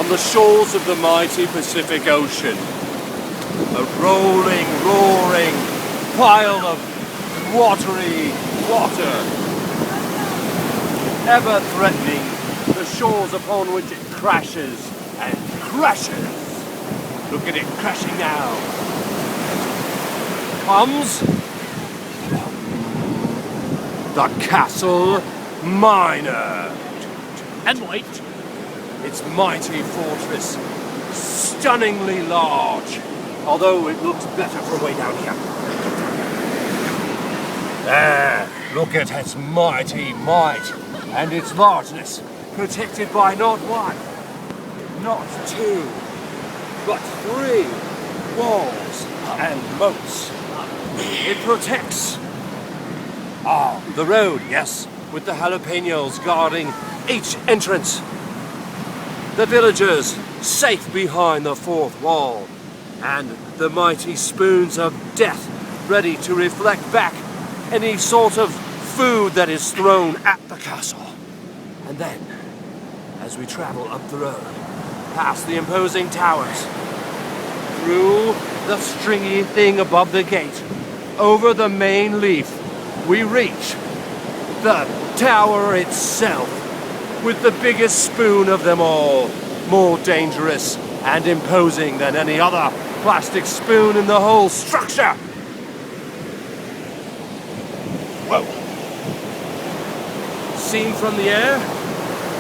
on the shores of the mighty Pacific Ocean. A rolling, roaring pile of watery water, ever threatening the shores upon which it crashes and crashes. Look at it crashing now. Comes the Castle Miner. And wait. Its mighty fortress, stunningly large, although it looks better from way down here. There, look at its mighty might and its largeness, protected by not one, not two, but 3 walls and moats. It protects the road, yes, with the jalapenos guarding each entrance. The villagers safe behind the 4th wall, and the mighty spoons of death ready to reflect back any sort of food that is thrown at the castle. And then, as we travel up the road, past the imposing towers, through the stringy thing above the gate, over the main leaf, we reach the tower itself, with the biggest spoon of them all, more dangerous and imposing than any other plastic spoon in the whole structure. Whoa. Seen from the air,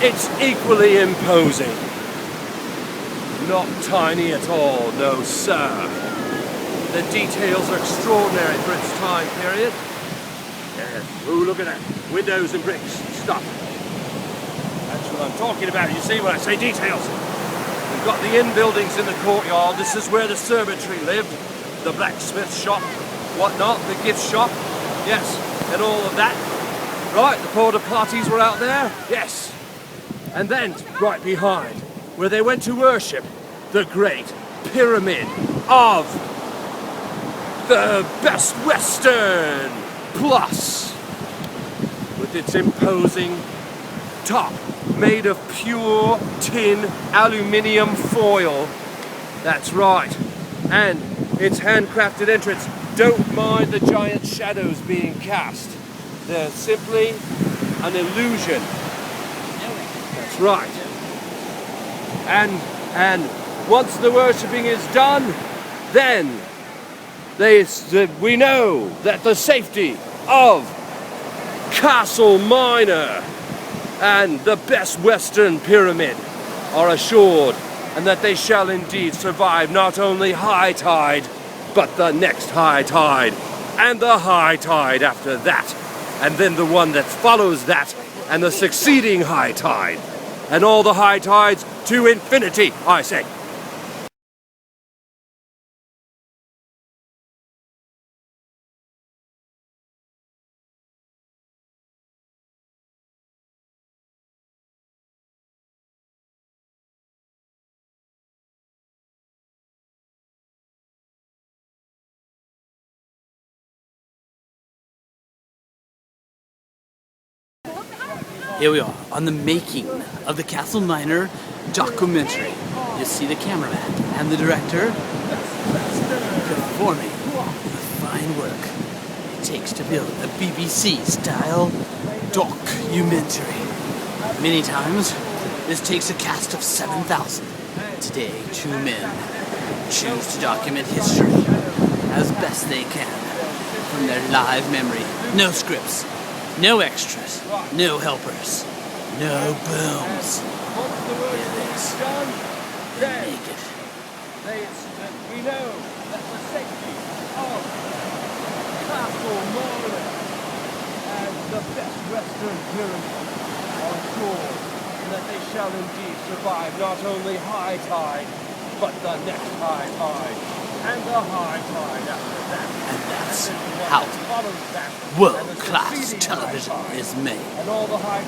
it's equally imposing. Not tiny at all, no sir. The details are extraordinary for its time period. Ooh, look at that. Windows and bricks, stuff. That's what I'm talking about, you see, when I say details. We've got the inn buildings in the courtyard. This is where the cemetery lived. The blacksmith shop, whatnot, the gift shop. Yes, and all of that. Right, the porta potties were out there. Yes. And then, right behind, where they went to worship, the great pyramid of the Best Western Plus, with its imposing top made of pure tin aluminium foil. That's right. And its handcrafted entrance. Don't mind the giant shadows being cast. They're simply an illusion. That's right. And once the worshipping is done, then we know that the safety of Castle Miner and the Best Western Pyramid are assured, and that they shall indeed survive not only high tide, but the next high tide, and the high tide after that, and then the one that follows that, and the succeeding high tide, and all the high tides to infinity, I say. Here we are on the making of the Castle Miner documentary. You see the cameraman and the director performing the fine work it takes to build a BBC-style documentary. Many times, this takes a cast of 7,000. Today, 2 men choose to document history as best they can from their live memory. No scripts. No extras, no helpers, no booms. Here it is. They're naked. We know that the safety of Castle Miner and the Best Western Pyramid are assured, and that they shall indeed survive not only high tide, but the next high tide, and the high tide after that. And that's how world-class television is made. And all the high